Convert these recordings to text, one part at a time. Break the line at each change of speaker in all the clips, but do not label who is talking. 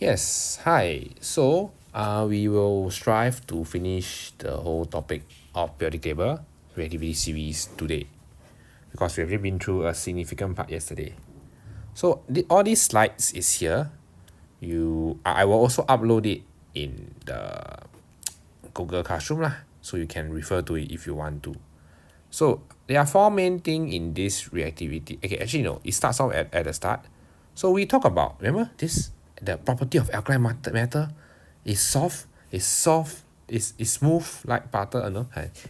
Yes, hi. We will strive to finish the whole topic of periodic table reactivity series today because we've already been through a significant part yesterday. So all these slides is here. I will also upload it in the Google Classroom lah, so you can refer to it if you want to. So there are four main things in this reactivity. Okay, actually no, it starts off at the start. So we talk about, remember this, the property of alkaline matter is is smooth like butter, no?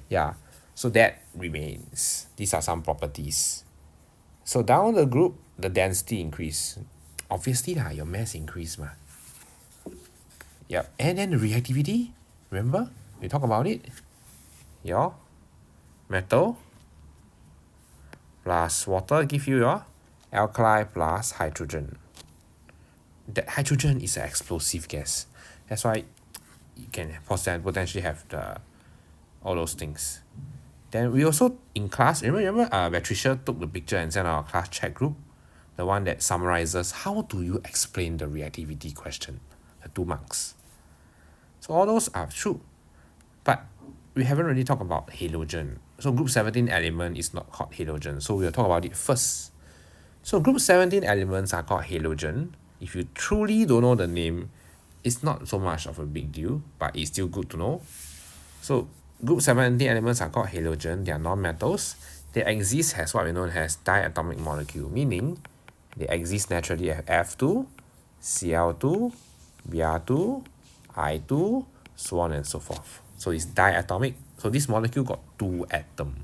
Yeah. So that remains. These are some properties. So down the group, the density increase. Obviously lah, your mass increase ma. Yep. And then the reactivity, remember? We talk about it. Your metal plus water give you your alkali plus hydrogen. That hydrogen is an explosive gas. That's why you can potentially have all those things. Then we also in class, remember Patricia took the picture and sent our class chat group, the one that summarizes how do you explain the reactivity question, the 2 marks. So all those are true, but we haven't really talked about halogen. So group 17 element is not called halogen, so we'll talk about it first. So group 17 elements are called halogen. If you truly don't know the name, it's not so much of a big deal, but it's still good to know. So group 17 elements are called halogen. They are non-metals. They exist as what we know as diatomic molecule, meaning they exist naturally as F2, Cl2, Br2, I2, so on and so forth. So it's diatomic. So this molecule got 2 atoms.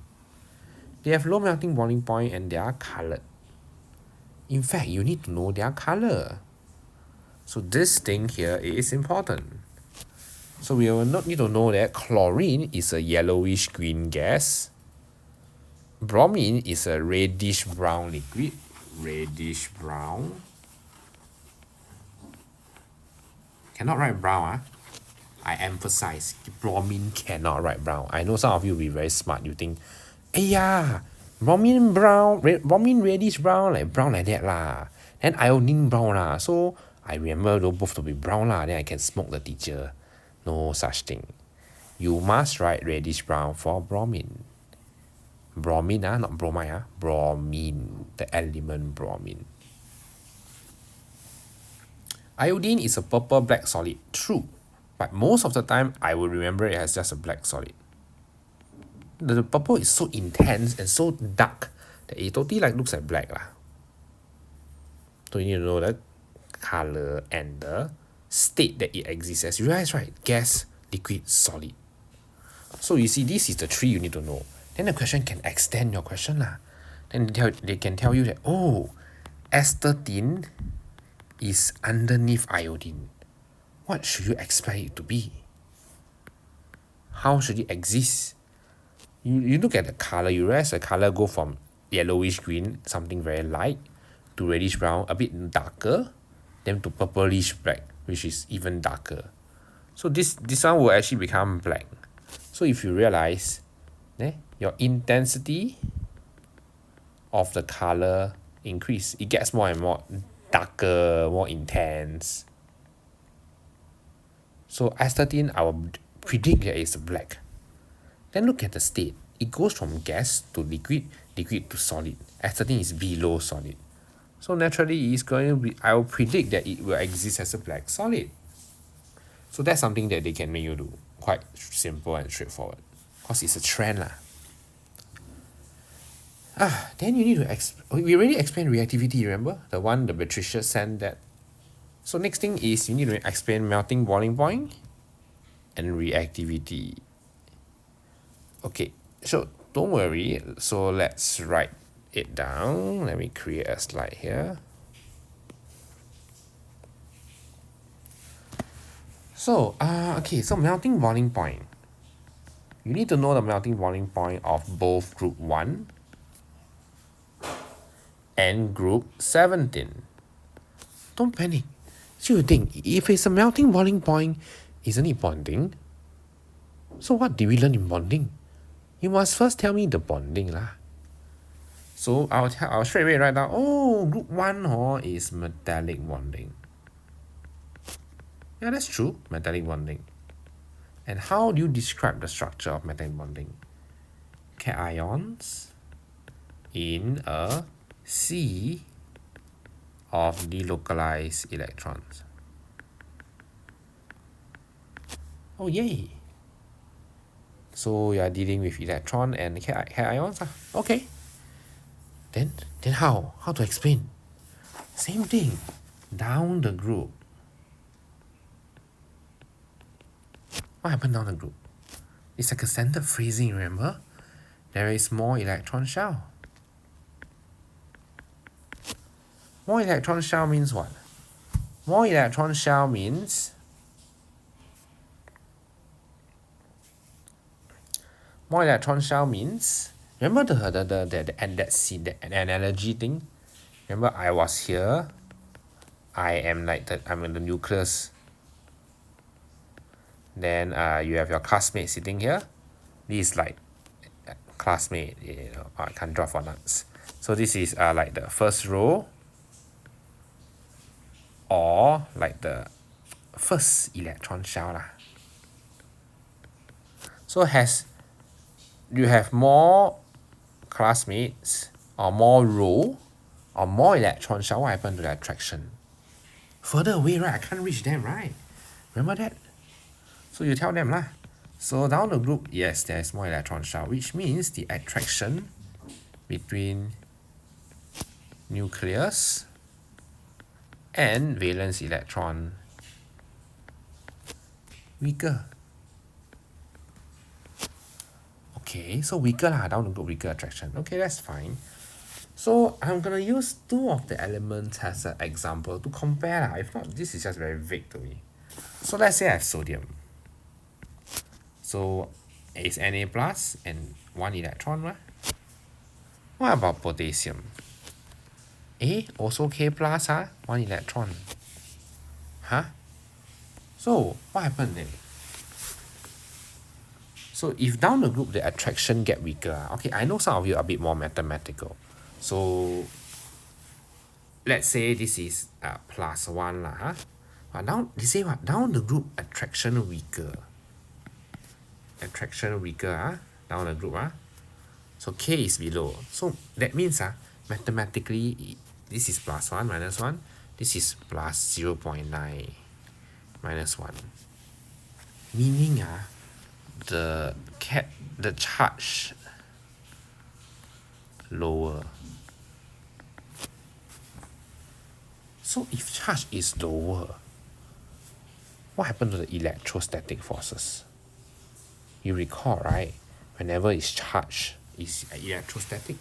They have low melting boiling point and they are colored. In fact, you need to know their color. So this thing here is important. So we will not need to know that chlorine is a yellowish green gas. Bromine is a reddish brown liquid. Reddish brown. Cannot write brown. I emphasize, bromine cannot write brown. I know some of you will be very smart. You think, yeah, bromine brown, bromine reddish brown like that lah. Then iodine brown lah. So I remember those both to be brown lah. Then I can smoke the teacher. No such thing. You must write reddish brown for bromine. Bromine not bromine bromine, the element bromine. Iodine is a purple black solid, true. But most of the time, I will remember it as just a black solid. The purple is so intense and so dark that it totally looks like black lah. So you need to know the color and the state that it exists as. You realize, right? Gas, liquid, solid. So you see, this is the 3 you need to know. Then the question can extend your question lah. Then they can tell you that, oh, astatine is underneath iodine. What should you expect it to be? How should it exist? You look at the color, you realize the color go from yellowish green, something very light, to reddish brown, a bit darker, then to purplish black, which is even darker. So this one will actually become black. So if you realize, your intensity of the color increase, it gets more and more darker, more intense. So astatine, I will predict that it's black. Then look at the state. It goes from gas to liquid, liquid to solid. Astatine is below solid. So naturally, it's going to be, I will predict that it will exist as a black solid. So that's something that they can make you do. Quite simple and straightforward. Because it's a trend lah. Then you need to, we already explained reactivity, remember? The one the Patricia sent that. So next thing is you need to explain melting boiling point and reactivity. Okay, so don't worry. So let's write it down. Let me create a slide here. So, okay, so melting boiling point. You need to know the melting boiling point of both group 1 and group 17. Don't panic. So you think, if it's a melting boiling point, isn't it bonding? So what did we learn in bonding? You must first tell me the bonding lah. So I'll straight away write down, oh, group 1 is metallic bonding. Yeah, that's true, metallic bonding. And how do you describe the structure of metallic bonding? Cations in a sea of delocalized electrons. Oh, yay. So you are dealing with electron and cations. Okay. Then how? How to explain? Same thing. Down the group. What happened down the group? It's like a standard phrasing, remember? There is more electron shell. More electron shell means what? More electron shell means remember the analogy thing? Remember I was here. I'm in the nucleus. Then you have your classmate sitting here. This is like classmate, I can't draw for nuts. So this is like the first row, or like the first electron shell lah. So you have more classmates or more row or more electron shell, what happened to the attraction? Further away, right? I can't reach them, right? Remember that? So you tell them lah. So down the group, yes, there's more electron shell, which means the attraction between nucleus and valence electron weaker. Okay, so weaker lah, down the group, weaker attraction. Okay, that's fine. So I'm gonna use two of the elements as an example to compare lah. If not, this is just very vague to me. So let's say I have sodium. So it's Na plus and 1 electron, right? What about potassium? Also K plus, 1 electron. So what happened then? So if down the group the attraction get weaker, okay, I know some of you are a bit more mathematical. So let's say this is plus 1 lah. But now they say what? Down the group attraction weaker. Down the group. So K is below. So that means mathematically this is plus 1 minus 1. This is plus 0.9 minus 1. Meaning the charge lower. So if charge is lower, what happened to the electrostatic forces? You recall, right? Whenever it's charged, it's electrostatic.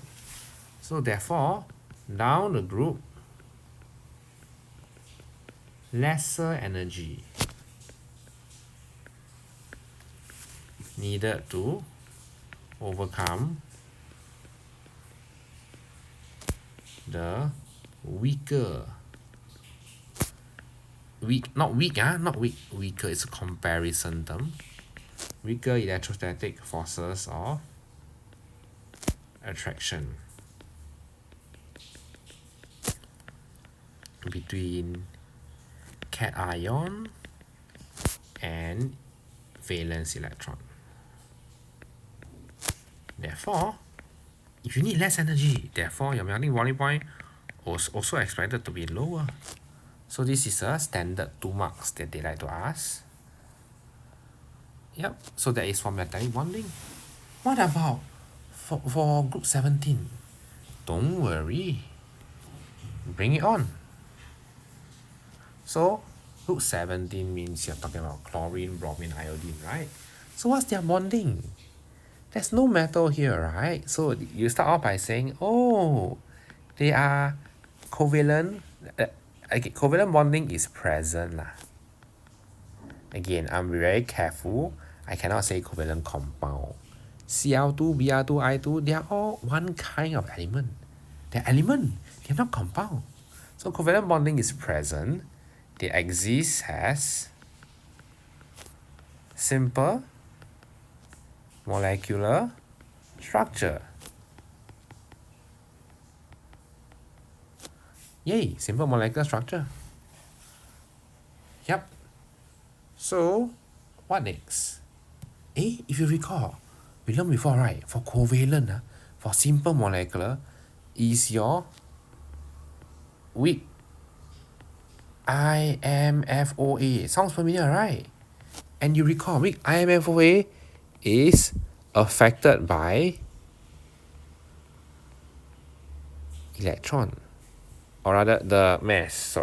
So therefore, down the group, lesser energy needed to overcome the weaker, weaker, it's a comparison term, weaker electrostatic forces of attraction between cation and valence electron. Therefore, if you need less energy, therefore your melting boiling point was also expected to be lower. So this is a standard 2 marks that they like to ask. Yep, so that is for metallic bonding. What about for group 17? Don't worry, bring it on. So group 17 means you're talking about chlorine, bromine, iodine, right? So what's their bonding? There's no metal here, right? So you start off by saying, oh, they are covalent. Okay, covalent bonding is present lah. Again, I'm very careful. I cannot say covalent compound. Cl2, Br2, I2, they are all one kind of element. They're element, they're not compound. So covalent bonding is present. They exist as simple molecular structure. Yay, simple molecular structure. Yep. So, what next? If you recall, we learned before, right? For covalent, for simple molecular, is your weak IMFOA. Sounds familiar, right? And you recall, weak IMFOA is affected by electron, or rather the mass.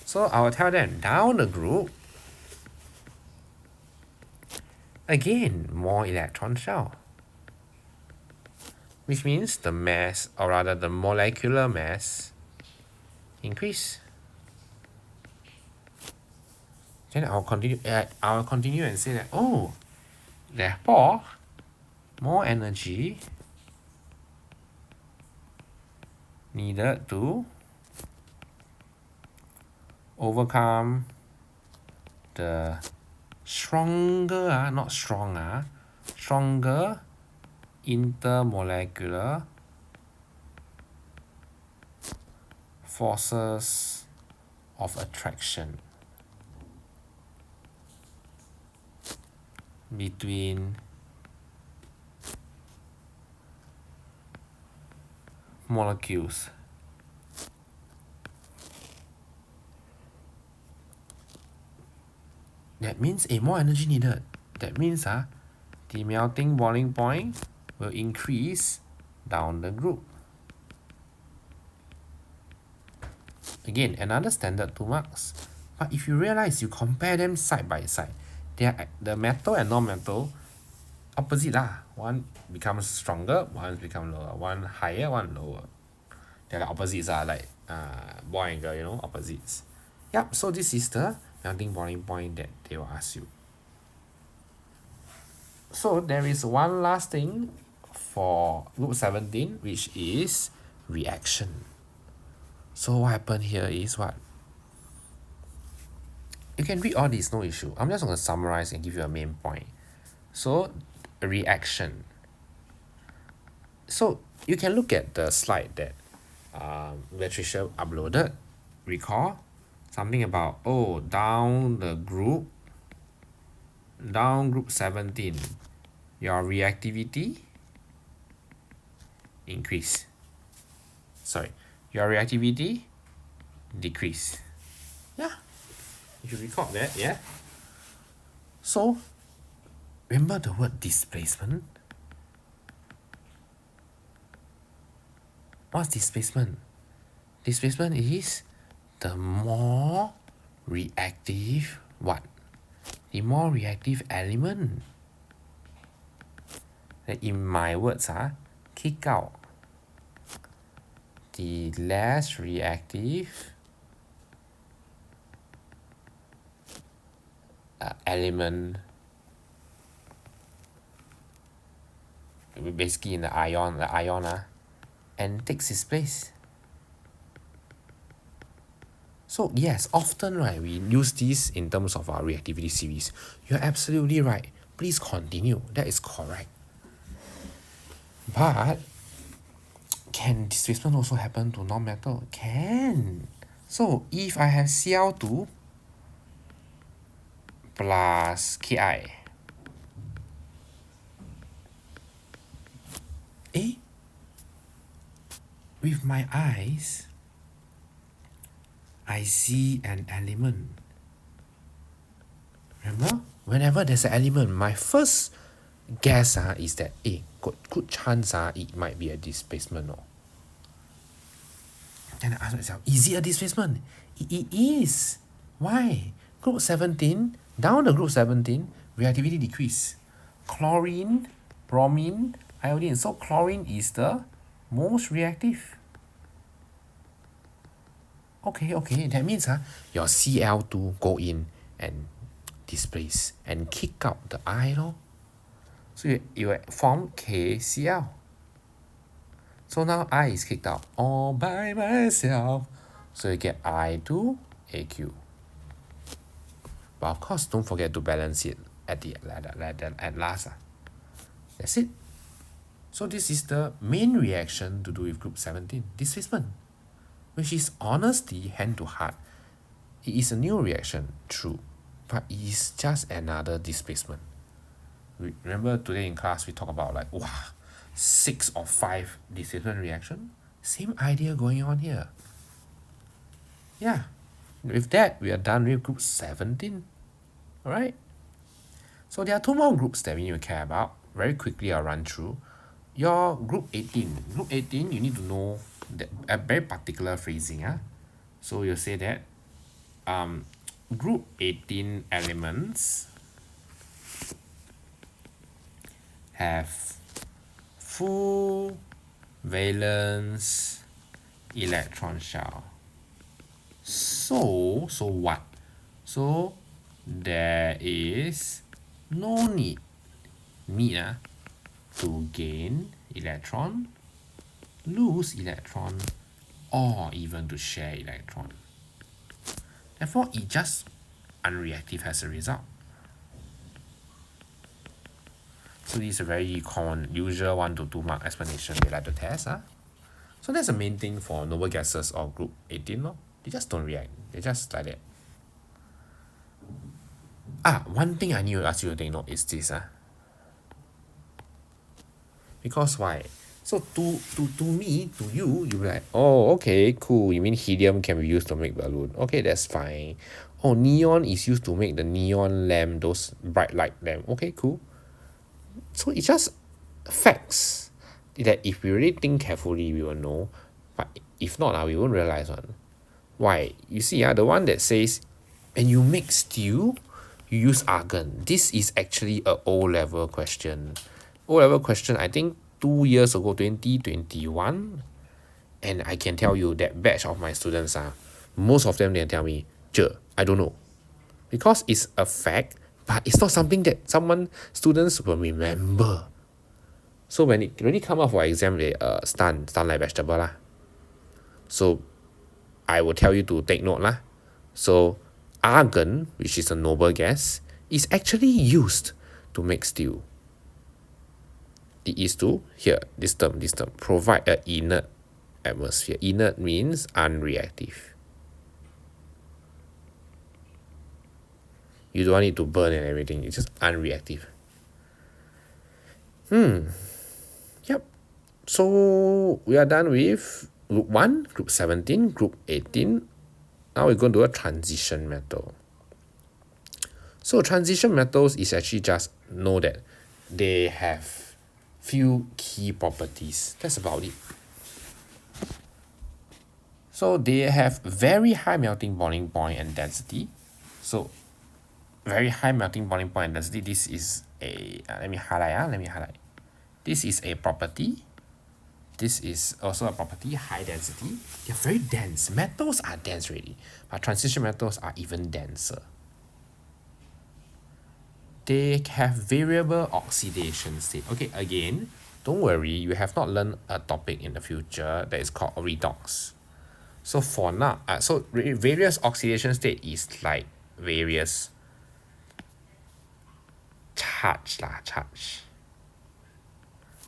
So I will tell them down the group, again, more electron shell, which means the mass, or rather the molecular mass, increase. Then I'll continue and say that, oh, therefore, more energy needed to overcome the stronger, not strong, stronger intermolecular forces of attraction between molecules. That means more energy needed. That means the melting boiling point will increase down the group. Again, another standard 2 marks. But if you realize you compare them side by side, they are the metal and non-metal opposite lah. One becomes stronger, one becomes lower. One higher, one lower. They're like opposites like boy and girl, opposites. Yep, so this is the melting boiling point that they will ask you. So there is one last thing for group 17, which is reaction. So what happened here is what? You can read all this, no issue. I'm just going to summarize and give you a main point. So, reaction. So, you can look at the slide that Patricia uploaded. Recall something about, down group 17, your reactivity increase. Your reactivity decrease. Yeah. If you recall that, yeah. So, remember the word displacement? What's displacement? Displacement is the more reactive what? The more reactive element. In my words, kick out the less reactive element, basically in the ion, and takes its place. So yes, often right, we use this in terms of our reactivity series. You're absolutely right. Please continue. That is correct. But can displacement also happen to non-metal? Can. So if I have Cl2 plus Ki, with my eyes, I see an element. Remember, whenever there's an element, my first guess is that good chance it might be a displacement. Then I ask myself, is it a displacement? It is. Why? Group 17, down the group 17, reactivity decrease. Chlorine, bromine, iodine. So chlorine is the most reactive. Okay, that means your Cl2 go in and displace and kick out the I. So you form KCl. So now I is kicked out all by myself. So you get I2AQ. But of course, don't forget to balance it at last. That's it. So this is the main reaction to do with group 17, displacement, which is honestly hand to heart. It is a new reaction, true. but it is just another displacement. Remember today in class we talk about like 6 or 5 displacement reaction? Same idea going on here. Yeah. With that, we are done with group 17. Alright? So there are 2 more groups that we need to care about. Very quickly I'll run through. Your group 18. Group 18, you need to know that a very particular phrasing. So you'll say that group 18 elements have full valence electron shell. So what? So there is no need to gain electron, lose electron, or even to share electron. Therefore, it just unreactive as a result. So this is a very common, usual 1 to 2 mark explanation they like to test. So that's the main thing for noble gases or group 18. They just don't react. They just like that. One thing I need to ask you to take note is this. Because why? So to me, to you, you'll be like, oh, okay, cool. You mean helium can be used to make balloon. Okay, that's fine. Oh, neon is used to make the neon lamp, those bright light lamp. Okay, cool. So it's just facts that if we really think carefully, we will know. But if not, we won't realize one. Why? You see, the one that says, when you make steel, you use argon. This is actually a O-level question. O-level question, I think 2 years ago, 2021. And I can tell you that batch of my students, most of them, they tell me, I don't know. Because it's a fact, but it's not something that students will remember. So when it really come out for exam, they stun like vegetable . So I will tell you to take note . So argon, which is a noble gas, is actually used to make steel. It is to, here, this term, provide an inert atmosphere. Inert means unreactive. You don't want it to burn and everything. It's just unreactive. Yep. So we are done with group 1, group 17, group 18. Now we're going to do a transition metal. So transition metals is actually just know that they have few key properties. That's about it. So they have very high melting boiling point and density. So very high melting boiling point and density. This is a let me highlight. This is a property. This is also a property, high density. They're very dense. Metals are dense already, but transition metals are even denser. They have variable oxidation state. Okay, again, don't worry, you have not learned a topic in the future that is called redox. So for now, various oxidation state is like various charge.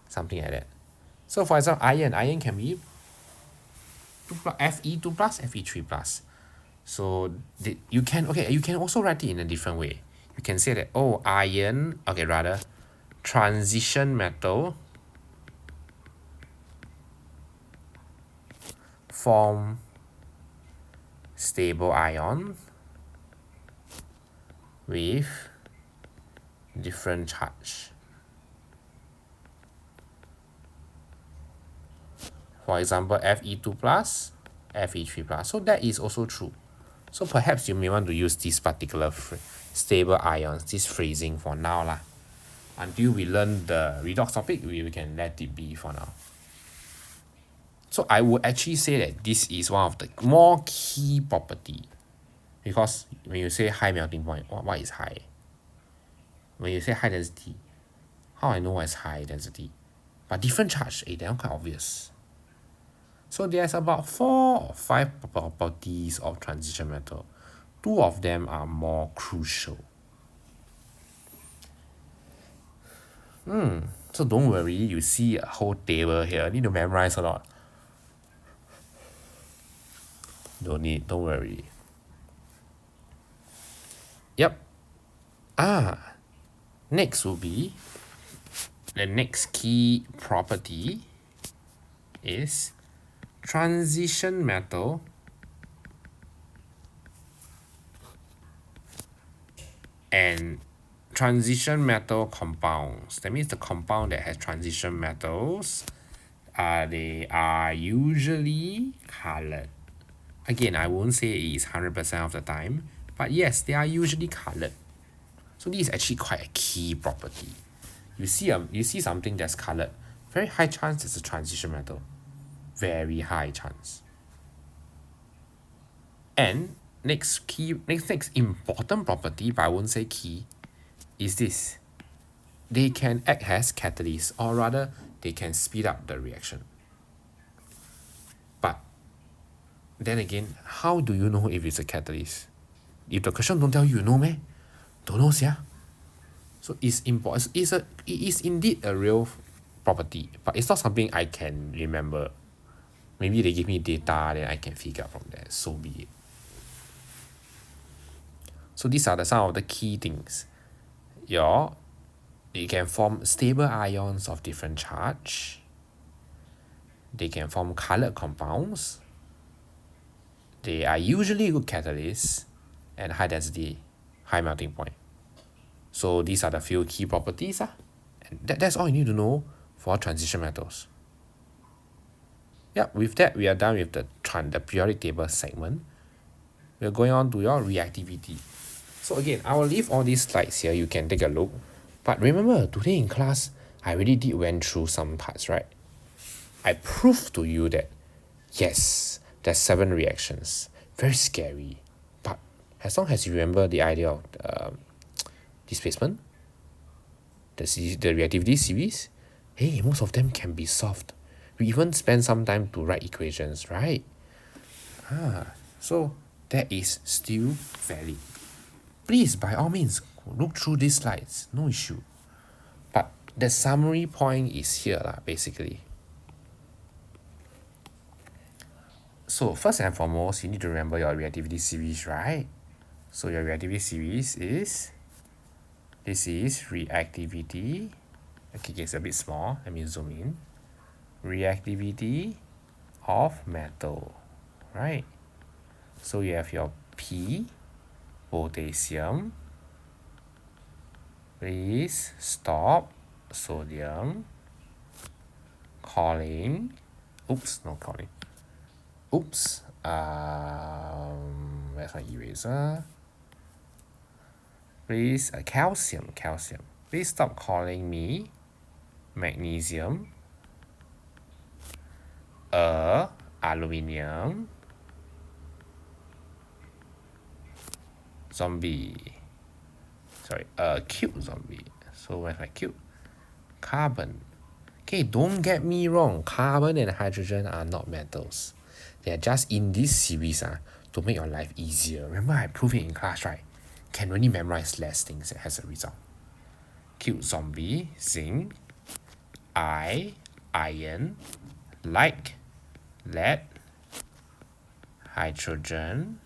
Something like that. So for example, iron can be Fe2 plus, Fe3 plus. So you can also write it in a different way. You can say that, iron, transition metal form stable ion with different charge. For example, Fe2 plus, Fe3 plus. So that is also true. So perhaps you may want to use this particular stable ions, this phrasing for now . Until we learn the redox topic, we can let it be for now. So I would actually say that this is one of the more key property. Because when you say high melting point, what is high? When you say high density, how I know what is high density? But different charge, they're not quite obvious. So there's about 4 or 5 properties of transition metal. 2 of them are more crucial. So don't worry, you see a whole table here. Need to memorize or not? Don't worry. Yep. Next will be the next key property is transition metal and transition metal compounds. That means the compound that has transition metals, they are usually colored. Again, I won't say it is 100% of the time, but yes, they are usually colored. So this is actually quite a key property. You see something that's colored, very high chance it's a transition metal. Very high chance. And next important property, but I won't say key, is this. They can act as catalysts, or rather, they can speed up the reaction. But then again, how do you know if it's a catalyst? If the question don't tell you, you know meh? Don't know sia. So it's important. It is indeed a real property, but it's not something I can remember. Maybe they give me data, then I can figure out from there. So be it. So these are some of the key things. You can form stable ions of different charge. They can form colored compounds. They are usually good catalysts and high density, high melting point. So these are the few key properties. And that's all you need to know for transition metals. With that, we are done with the periodic table segment. We're going on to your reactivity. So again, I will leave all these slides here. You can take a look. But remember, today in class, I already went through some parts, right? I proved to you that, yes, there's 7 reactions. Very scary. But as long as you remember the idea of displacement, the reactivity series, hey, most of them can be solved. We even spend some time to write equations, right? So that is still valid. Please, by all means, look through these slides, no issue. But the summary point is here, basically. So first and foremost, you need to remember your reactivity series, right? So your reactivity series is, this is reactivity. Okay, it's a bit small. Let me zoom in. Reactivity of metal, right? So you have your P, potassium. Please stop, sodium. Calling. Oops, not calling. Oops. Where's my eraser? Please, calcium. Please stop calling me magnesium. Aluminium. Zombie. Sorry, cute zombie. So where's my cute? Carbon. Okay, don't get me wrong. Carbon and hydrogen are not metals. They are just in this series to make your life easier. Remember I proved it in class, right? Can really memorize less things as a result. Cute zombie, zinc, iron, like, lead, hydrogen,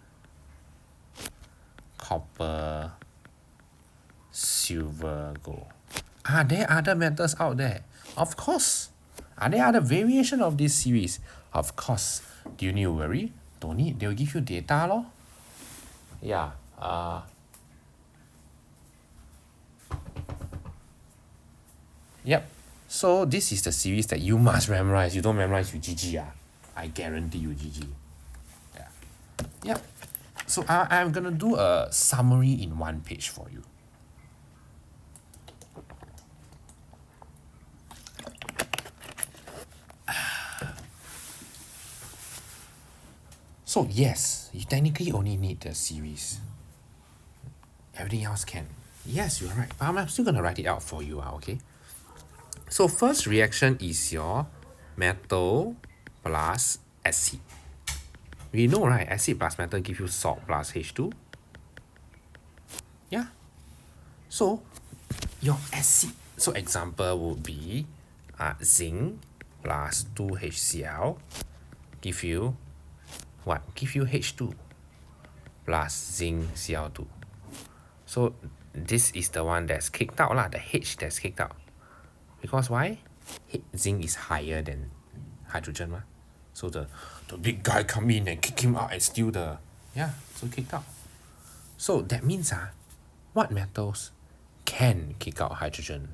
copper, silver, gold. Are there other metals out there? Of course. Are there other variations of this series? Of course. Do you need to worry? Don't need. They'll give you data lor. Yeah. Yep. So this is the series that you must memorize. You don't memorize, you GG. I guarantee you GG. Yeah. Yep. So I'm gonna do a summary in 1 page for you. So yes, you technically only need the series. Everything else can. Yes, you're right. But I'm still gonna write it out for you, okay? So first reaction is your metal plus acid. We know, right? Acid plus metal give you salt plus H2. Yeah. So your acid. So example would be zinc plus 2HCl give you what? Give you H2 plus zinc Cl2. So this is the one that's kicked out lah, the H that's kicked out. Because why? Zinc is higher than hydrogen ma. So the big guy come in and kick him out and steal the, yeah, so kicked out. So that means what metals can kick out hydrogen?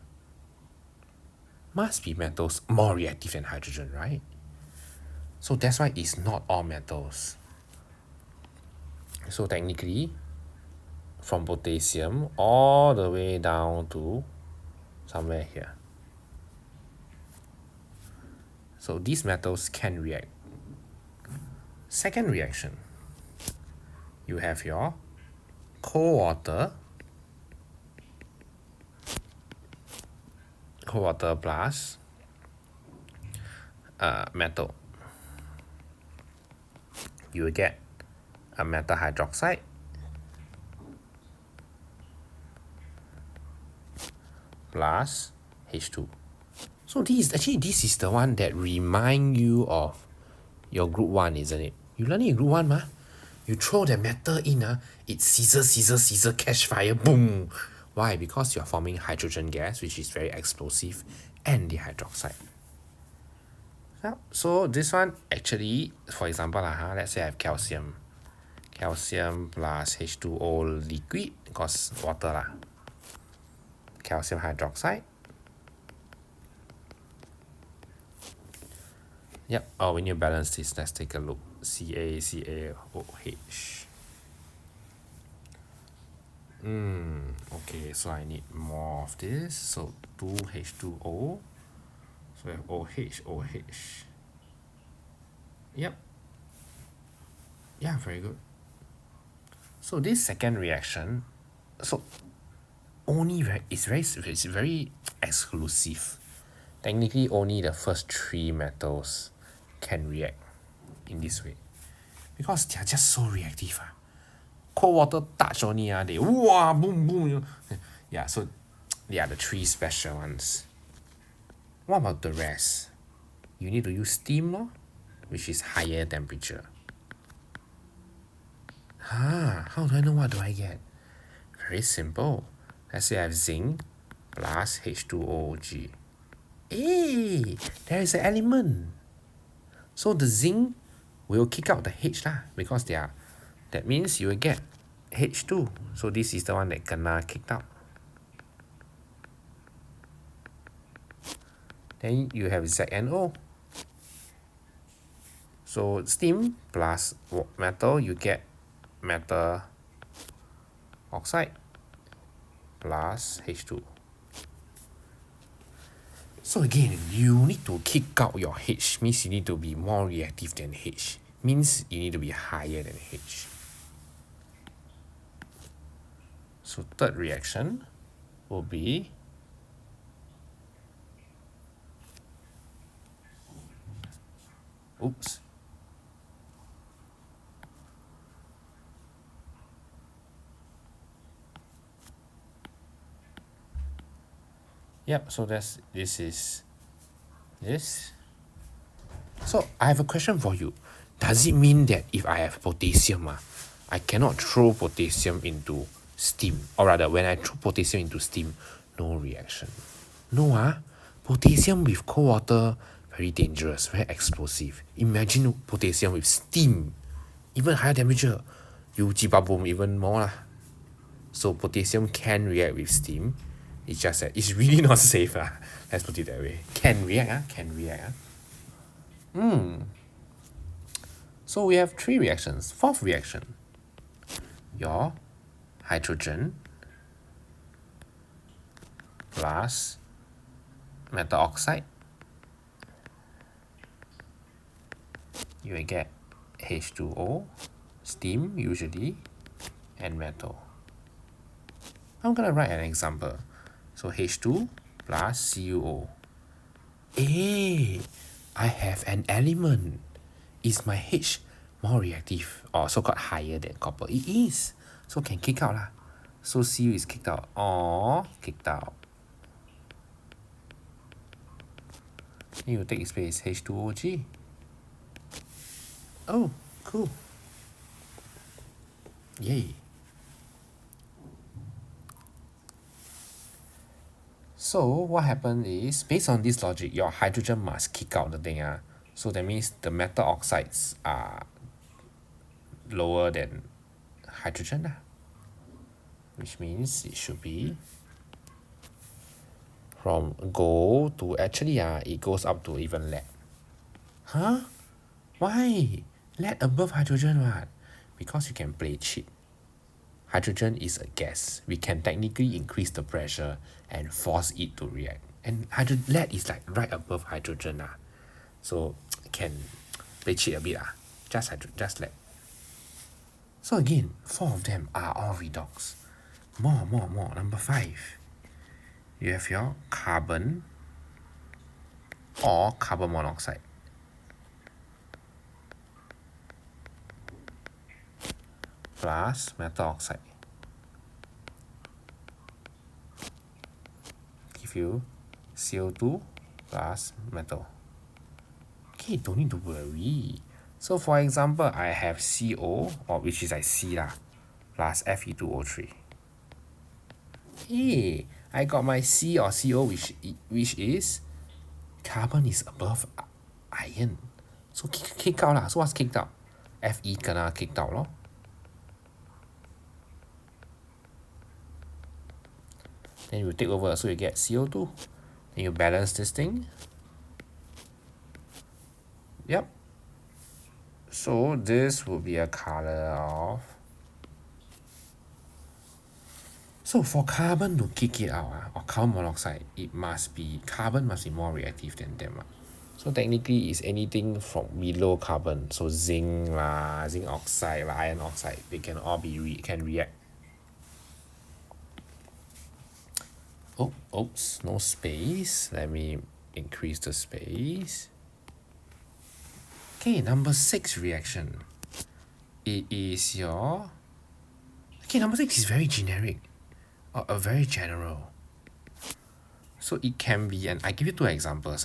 Must be metals more reactive than hydrogen, right? So that's why it's not all metals. So technically, from potassium all the way down to somewhere here. So these metals can react. Second reaction, you have your cold water plus metal. You will get a metal hydroxide plus H2. So this is the one that remind you of your group 1, isn't it? You learn it in group 1 ma. You throw the metal in, it scissor, catch fire, boom. Why? Because you're forming hydrogen gas, which is very explosive, and the hydroxide. So this one actually, for example, let's say I have calcium plus H2O liquid, because water calcium hydroxide. Yep, we need to balance this. Let's take a look. CaCaOH. Okay, so I need more of this. So 2H2O. So we have OH. Yep. Yeah, very good. So this second reaction, so only it's very exclusive. Technically, only the first 3 metals can react in this way, because they are just so reactive. Cold water touch only, they boom boom. Yeah, so they are the 3 special ones. What about the rest? You need to use steam, which is higher temperature. How do I know what do I get? Very simple. Let's say I have zinc plus H2OG. Hey, there is an element. So the zinc will kick out the H because they are. That means you will get H2. So this is the one that kena kicked out. Then you have ZNO. So steam plus metal, you get metal oxide plus H2. So again, you need to kick out your H, means you need to be more reactive than H, means you need to be higher than H. So third reaction will be Yep, so this is this. So I have a question for you. Does it mean that if I have potassium, I cannot throw potassium into steam? Or rather, when I throw potassium into steam, no reaction. No, potassium with cold water, very dangerous, very explosive. Imagine potassium with steam, even higher temperature, you boom even more. So potassium can react with steam. It's just that it's really not safe. Let's put it that way. Can react. So we have 3 reactions. Fourth reaction, your hydrogen plus metal oxide, you will get H2O, steam usually, and metal. I'm gonna write an example. So H2 plus CuO. Hey, I have an element. Is my H more reactive or so-called higher than copper? It is. So can kick out lah. So Cu is kicked out. Kicked out. Then you take its place, H2OG. Oh, cool. Yay. So what happened is, based on this logic, your hydrogen must kick out the thing. So that means the metal oxides are lower than hydrogen. Which means it should be from gold to actually it goes up to even lead. Huh? Why? Lead above hydrogen what? Because you can play cheat. Hydrogen is a gas. We can technically increase the pressure and force it to react. And lead is like right above hydrogen. So can play cheat a bit. Just lead. So again, 4 of them are all redox. More. Number 5. You have your carbon or carbon monoxide. Plus metal oxide. Give you CO2 plus metal. Okay, don't need to worry. So for example, I have CO, or which is like C plus Fe2O3. Hey, I got my C or CO, which is carbon is above iron. So kick out. So what's kicked out? Fe kena kicked out lor. Then you take over, so you get CO2. Then you balance this thing. Yep. So this would be a color of. So for carbon to kick it out, or carbon monoxide, carbon must be more reactive than them. So technically it's anything from below carbon. So zinc oxide, iron oxide, they can all can react. Oops, no space. Let me increase the space. Okay, number 6 reaction. It is your. Okay, number 6 is very generic. Or very general. So it can be, and I give you 2 examples.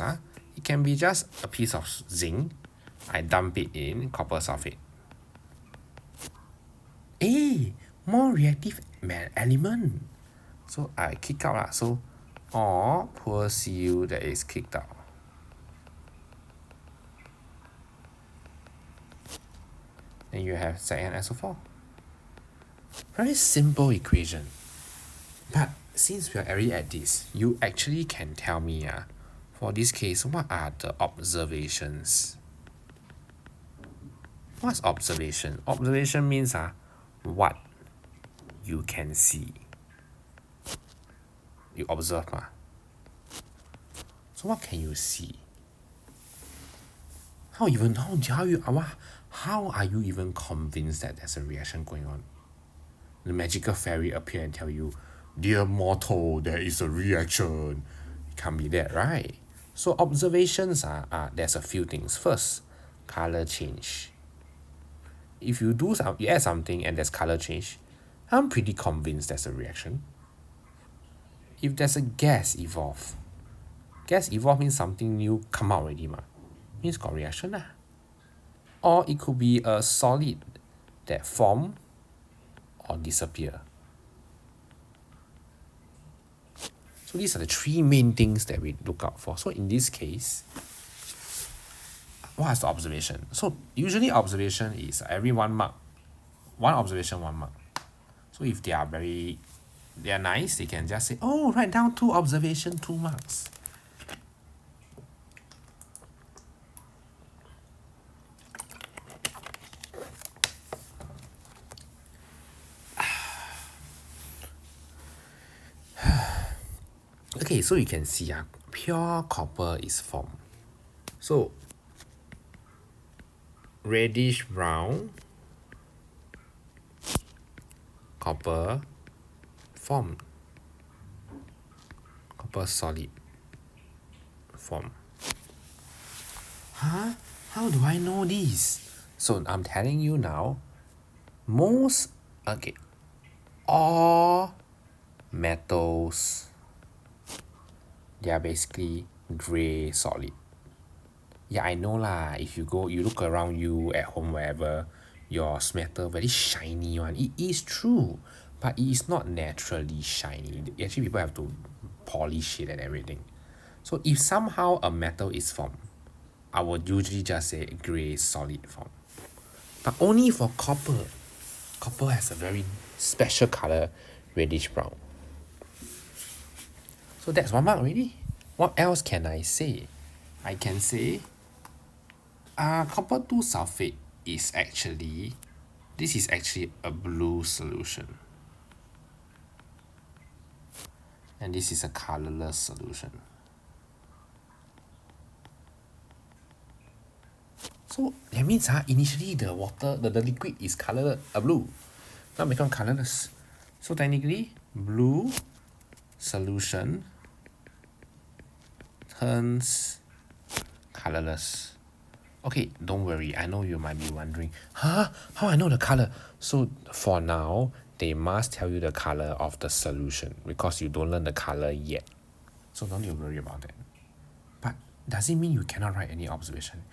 It can be just a piece of zinc. I dump it in copper sulfate. More reactive element. So I kick out. So, or poor Cu that is kicked out. Then you have ZnSO4. Very simple equation. But since we are already at this, you actually can tell me, for this case, what are the observations? What's observation? Observation means what you can see. You observe. So what can you see? How are you even convinced that there's a reaction going on? The magical fairy appear and tell you, dear mortal, there is a reaction. It can't be that, right? So observations there's a few things. First, color change. If you add something and there's color change, I'm pretty convinced there's a reaction. If there's a gas evolve means something new come out already means got reaction Or it could be a solid that form or disappear. So these are the 3 main things that we look out for. So in this case, what is the observation? So usually observation is every 1 mark. 1 observation, 1 mark. So if they are nice, they can just say, write down 2 observation, 2 marks. Okay, so you can see pure copper is formed. So reddish brown copper formed. Copper solid form. How do I know this? So I'm telling you now, all metals, they are basically gray solid. Yeah, I know if you look around you at home, wherever, your metal very shiny one. It is true, but it is not naturally shiny. Actually, people have to polish it and everything. So if somehow a metal is formed, I would usually just say gray solid form. But only for copper. Copper has a very special color, reddish brown. So that's 1 mark already. What else can I say? I can say copper 2 sulfate is actually, this is actually a blue solution. And this is a colorless solution. So that means initially the water, the liquid is color blue. Now become colorless. So technically, blue solution turns colorless. Okay, don't worry. I know you might be wondering, how I know the color? So for now, they must tell you the color of the solution because you don't learn the color yet. So don't you worry about that. But does it mean you cannot write any observation?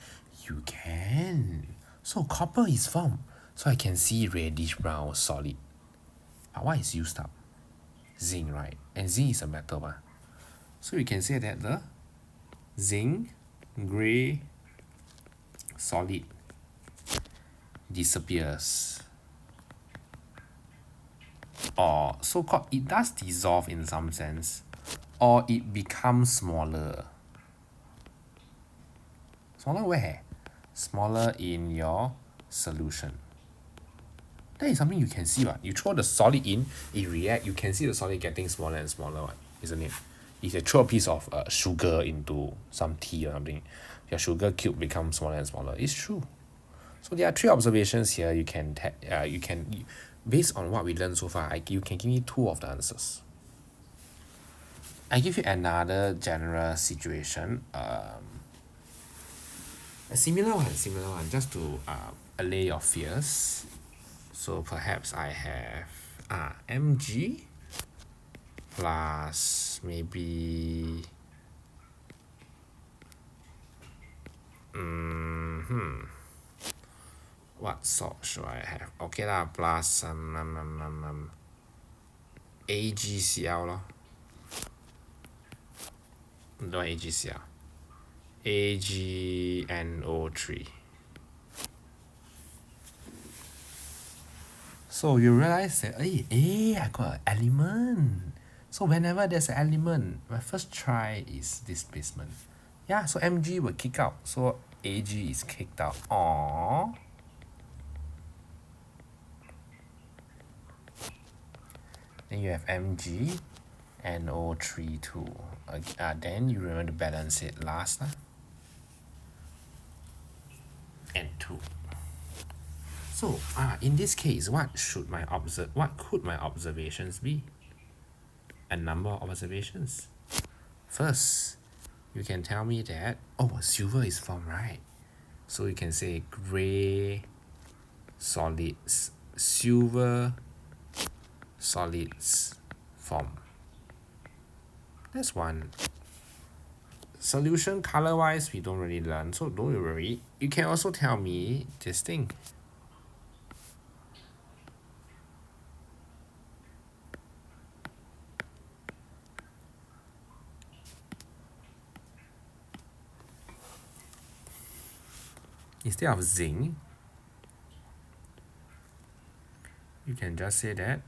You can. So copper is formed. So I can see reddish brown solid. But what is used up? Zinc, right? And zinc is a metal. So you can say that the zinc, gray, solid disappears. Or so-called it does dissolve in some sense. Or it becomes smaller. Smaller where? Smaller in your solution. That is something you can see. You throw the solid in, it reacts. You can see the solid getting smaller and smaller, isn't it? If you throw a piece of sugar into some tea or something, your sugar cube becomes smaller and smaller. It's true. So there are 3 observations here. You can based on what we learned so far, you can give me 2 of the answers. I give you another general situation. A similar one, just to allay your fears. So perhaps I have Mg plus maybe what salt should I have? Okay lah, plus AgCl lor. Don't AgCl. AgNO3. So you realize that, I got an element. So whenever there's an element, my first try is displacement. Yeah, so Mg will kick out. So Ag is kicked out. Aww. Then you have Mg, NO3 too. Then you remember to balance it last. And 2. So in this case, what could my observations be? A number of observations. First, you can tell me that silver is formed, right? So you can say gray solids, silver solids form. That's one. Solution color wise, we don't really learn, so don't worry. You can also tell me this thing. Instead of zinc, you can just say that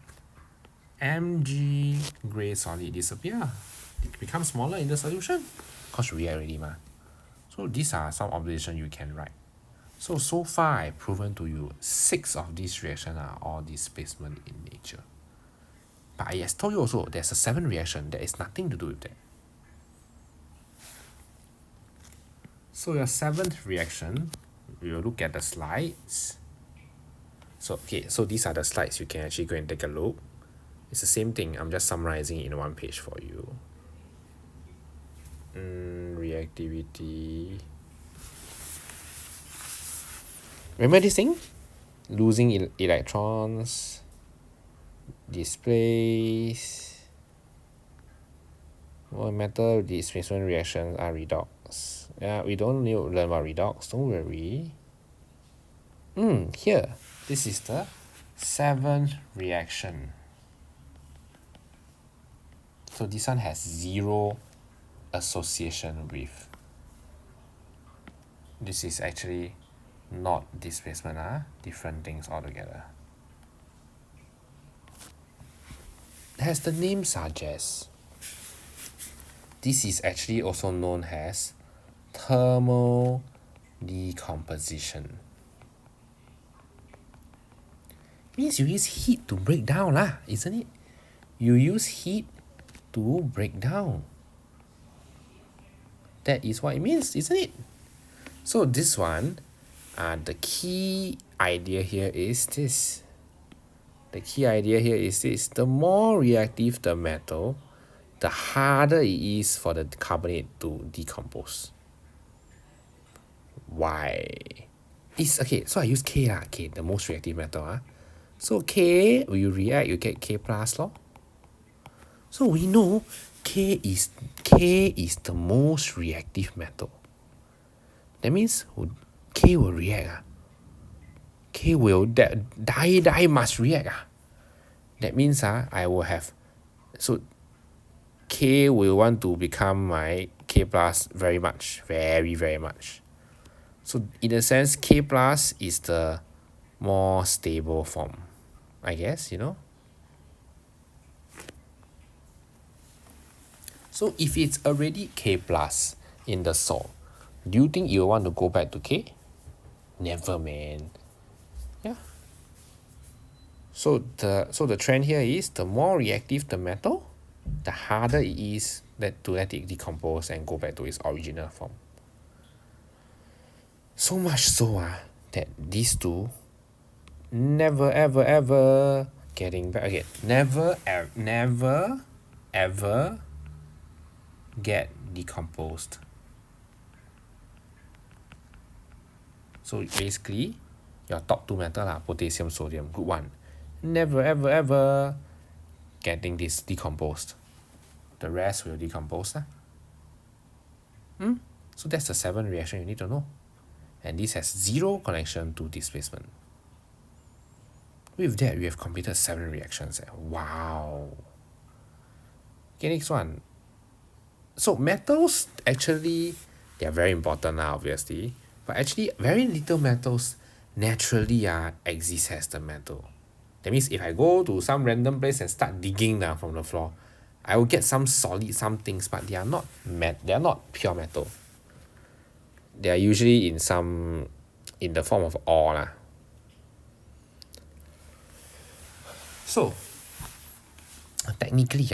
Mg gray solid disappear. It becomes smaller in the solution because we already So these are some observations you can write. So far I've proven to you 6 of these reactions are all displacement in nature. But I told you also there's a 7th reaction that is nothing to do with that. So your 7th reaction, we will look at the slides. So these are the slides. You can actually go and take a look. It's the same thing. I'm just summarizing it in 1 page for you. Reactivity. Remember this thing? Losing electrons, displace. Metal displacement reactions are redox. Yeah, we don't need to learn about redox. Don't worry. Here. This is the 7th reaction. So this one has zero association with. This is actually not displacement, different things altogether. As the name suggests, this is actually also known as thermal decomposition. Means you use heat to break down lah, isn't it? You use heat to break down. That is what it means, isn't it? So this one, the key idea here is this. The key idea here is this. The more reactive the metal, the harder it is for the carbonate to decompose. Why? It's okay, so I use K lah. K, the most reactive metal. So K, when you react, you get K plus lor. So we know K is the most reactive metal. That means K will react. K will die must react. That means I will have, so K will want to become my K plus very much, very much. So in a sense, K plus is the more stable form, I guess, you know. So if it's already K plus in the salt, do you think you want to go back to K? Never, man. Yeah. So the trend here is the more reactive the metal, the harder it is to let it decompose and go back to its original form. So much so that these two never ever getting back again. Never ever get decomposed. So basically, your top two metal potassium, sodium, group 1, never ever getting this decomposed. The rest will decompose. So that's the 7 reaction you need to know. And this has zero connection to displacement. With that, we have completed 7 reactions. Wow. Okay, next one. So metals, actually, they are very important obviously. But actually, very little metals naturally exist as the metal. That means if I go to some random place and start digging from the floor, I will get some solid some things, but they are not pure metal. They are usually in the form of ore. So technically,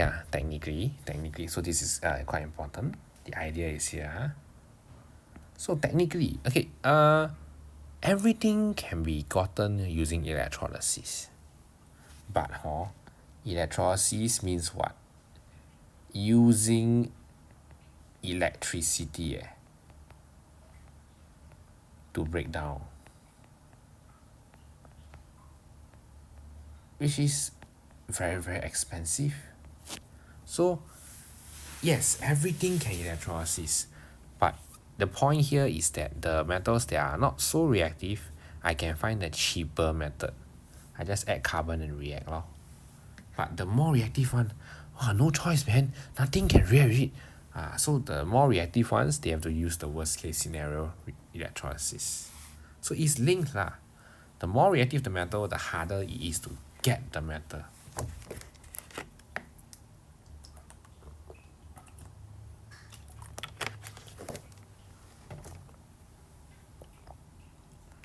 so this is quite important. The idea is here. So technically, okay, everything can be gotten using electrolysis. But electrolysis means what? Using electricity to break down. Which is very expensive. So yes, everything can electrolysis. But the point here is that the metals that are not so reactive, I can find the cheaper method. I just add carbon and react lor. But the more reactive one, no choice, man. Nothing can react with it. So the more reactive ones, they have to use the worst case scenario electrolysis. So it's linked lah. The more reactive the metal, the harder it is to get the metal.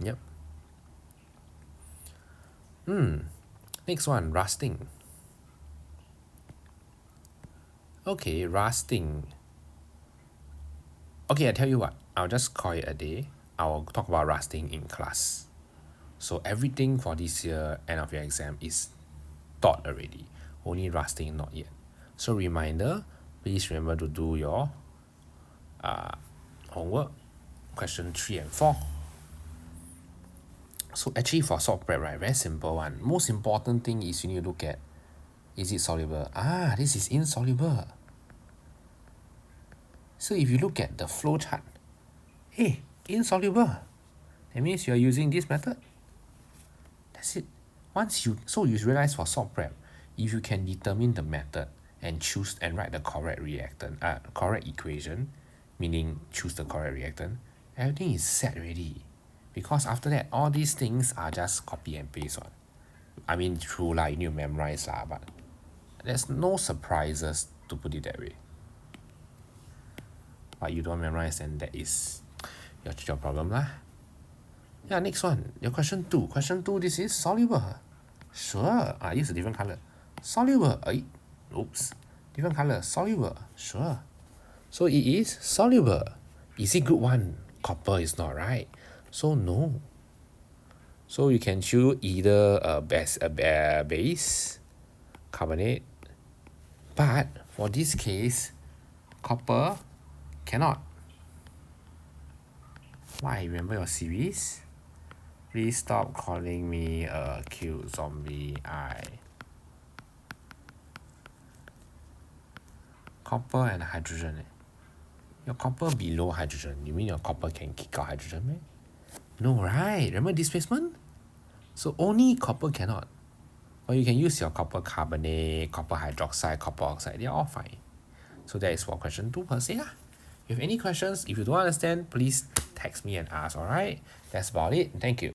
Yep. Next one, rusting. Okay, rusting. Okay, I tell you what, I'll just call it a day. I'll talk about rusting in class. So everything for this year, end of year exam, is taught already. Only rusting not yet. So reminder, please remember to do your homework, question 3 and 4. So actually for salt prep, right, very simple one. Most important thing is you need to look at, is it soluble? This is insoluble. So if you look at the flow chart, hey, insoluble. That means you are using this method. That's it. So you realize for salt prep, if you can determine the method and choose and write the correct reactant, correct equation, meaning choose the correct reactant, everything is set already. Because after that, all these things are just copy and paste one. I mean, true lah, you need to memorize lah, but there's no surprises, to put it that way. But you don't memorize, then that is your problem lah. Yeah, next one. Your question 2. Question 2, this is soluble. Sure. Use a different color. Soluble. Oops. Different color. Soluble. Sure. So it is soluble. Is it good one? Copper is not, right? So no. So you can choose either a base, carbonate. But for this case, copper cannot. Why? Remember your series? Please stop calling me a cute zombie. Copper and hydrogen. Your copper below hydrogen. You mean your copper can kick out hydrogen, man? No, right? Remember displacement? So only copper cannot. Or you can use your copper carbonate, copper hydroxide, copper oxide. They are all fine. So that is for question 2 per se. If you have any questions, if you don't understand, please text me and ask, alright? That's about it. Thank you.